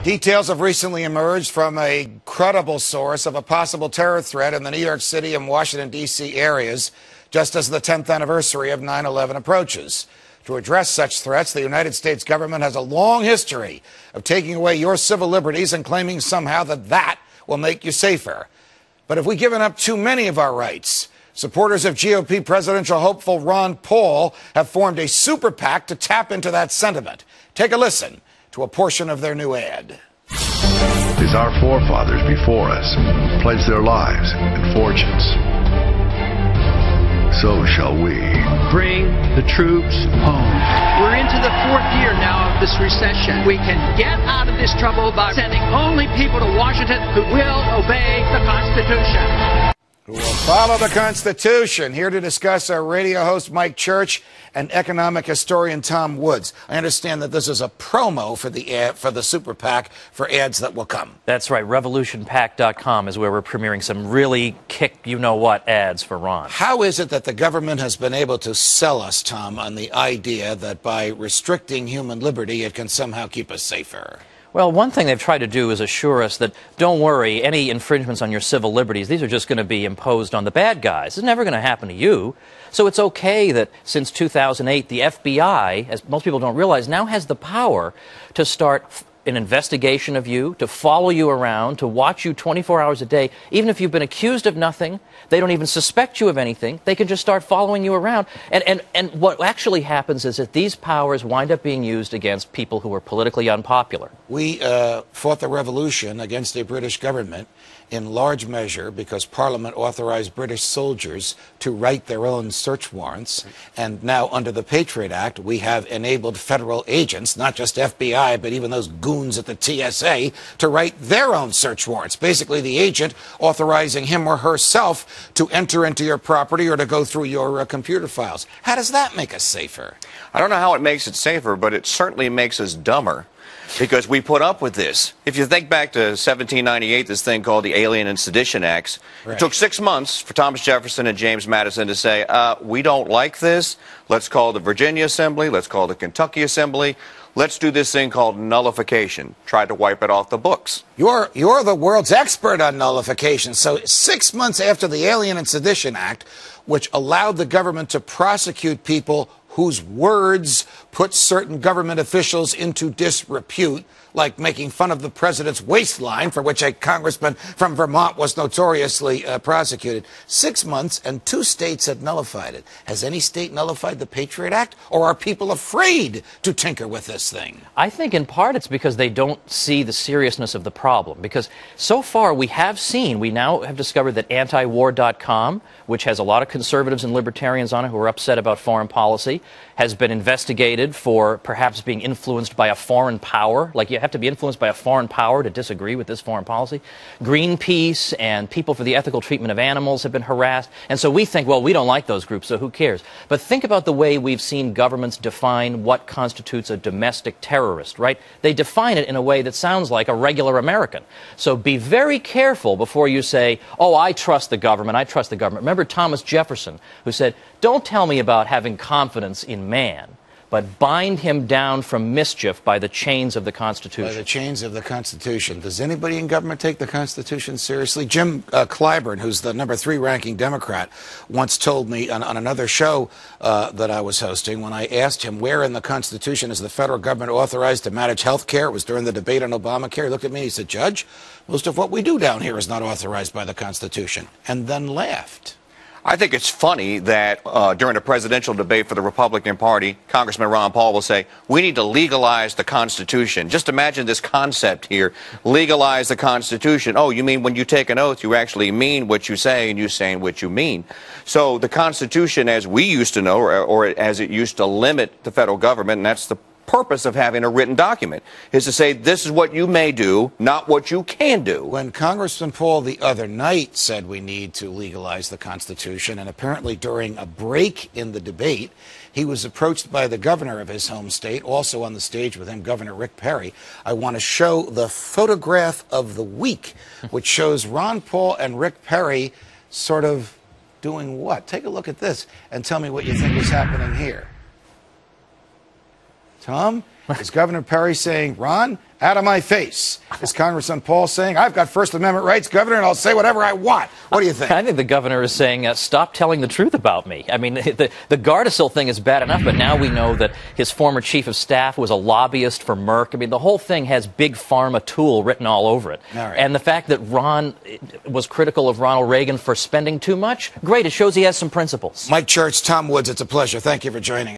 Details have recently emerged from a credible source of a possible terror threat in the New York City and Washington, D.C. areas, just as the 10th anniversary of 9/11 approaches. To address such threats, the United States government has a long history of taking away your civil liberties and claiming somehow that will make you safer. But have we given up too many of our rights? Supporters of GOP presidential hopeful Ron Paul have formed a super PAC to tap into that sentiment. Take a listen to a portion of their new ad. As our forefathers before us pledged their lives and fortunes, so shall we. Bring the troops home. We're into the fourth year now of this recession. We can get out of this trouble by sending only people to Washington who will obey the Constitution. Who will follow the Constitution. Here to discuss our radio host Mike Church and economic historian Tom Woods. I understand that this is a promo for the ad, for the Super PAC, for ads that will come. That's right. RevolutionPAC.com is where we're premiering some really kick-you-know-what ads for Ron. How is it that the government has been able to sell us, Tom, on the idea that by restricting human liberty, it can somehow keep us safer? Well, one thing they've tried to do is assure us that, don't worry, any infringements on your civil liberties, these are just going to be imposed on the bad guys. It's never going to happen to you. So it's okay that since 2008, the FBI, as most people don't realize, now has the power to start an investigation of you, to follow you around, to watch you 24 hours a day. Even if you've been accused of nothing, they don't even suspect you of anything. They can just start following you around. And what actually happens is that these powers wind up being used against people who are politically unpopular. We fought the revolution against a British government in large measure because Parliament authorized British soldiers to write their own search warrants. And now, under the Patriot Act, we have enabled federal agents, not just FBI, but even those goons at the TSA, to write their own search warrants. Basically, the agent authorizing him or herself to enter into your property or to go through your computer files. How does that make us safer? I don't know how it makes it safer, but it certainly makes us dumber. Because we put up with this. If you think back to 1798, this thing called the Alien and Sedition Acts, right. It took 6 months for Thomas Jefferson and James Madison to say, we don't like this. Let's call the Virginia Assembly. Let's call the Kentucky Assembly. Let's do this thing called nullification. Try to wipe it off the books. You're the world's expert on nullification. So 6 months after the Alien and Sedition Act, which allowed the government to prosecute people whose words put certain government officials into disrepute, like making fun of the president's waistline, for which a congressman from Vermont was notoriously prosecuted. 6 months, and 2 states had nullified it. Has any state nullified the Patriot Act, or are people afraid to tinker with this thing? I think in part it's because they don't see the seriousness of the problem. Because so far we now have discovered that antiwar.com, which has a lot of conservatives and libertarians on it who are upset about foreign policy, has been investigated for perhaps being influenced by a foreign power. Like, you have to be influenced by a foreign power to disagree with this foreign policy. Greenpeace and People for the Ethical Treatment of Animals have been harassed. And so we think, well, we don't like those groups, so who cares? But think about the way we've seen governments define what constitutes a domestic terrorist, right? They define it in a way that sounds like a regular American. So be very careful before you say, oh, I trust the government, I trust the government. Remember Thomas Jefferson, who said, don't tell me about having confidence in man, but bind him down from mischief by the chains of the Constitution. By the chains of the Constitution. Does anybody in government take the Constitution seriously? Jim Clyburn, who's the #3 ranking Democrat, once told me on another show that I was hosting, when I asked him where in the Constitution is the federal government authorized to manage health care, it was during the debate on Obamacare, he looked at me and he said, Judge, most of what we do down here is not authorized by the Constitution, and then laughed. I think it's funny that during a presidential debate for the Republican Party, Congressman Ron Paul will say, we need to legalize the Constitution. Just imagine this concept here. Legalize the Constitution. Oh, you mean when you take an oath, you actually mean what you say and you saying what you mean. So the Constitution, as we used to know, or as it used to limit the federal government, and that's the purpose of having a written document, is to say this is what you may do, not what you can do. When Congressman Paul the other night said we need to legalize the Constitution, and apparently during a break in the debate, he was approached by the governor of his home state, also on the stage with him, Governor Rick Perry. I want to show the photograph of the week, which shows Ron Paul and Rick Perry sort of doing what? Take a look at this and tell me what you think is happening here. Tom, is Governor Perry saying, Ron, out of my face? Is Congressman Paul saying, I've got First Amendment rights, Governor, and I'll say whatever I want? What do you think? I think the governor is saying, stop telling the truth about me. I mean, the Gardasil thing is bad enough, but now we know that his former chief of staff was a lobbyist for Merck. I mean, the whole thing has Big Pharma tool written all over it. All right. And the fact that Ron was critical of Ronald Reagan for spending too much, great. It shows he has some principles. Mike Church, Tom Woods, it's a pleasure. Thank you for joining us.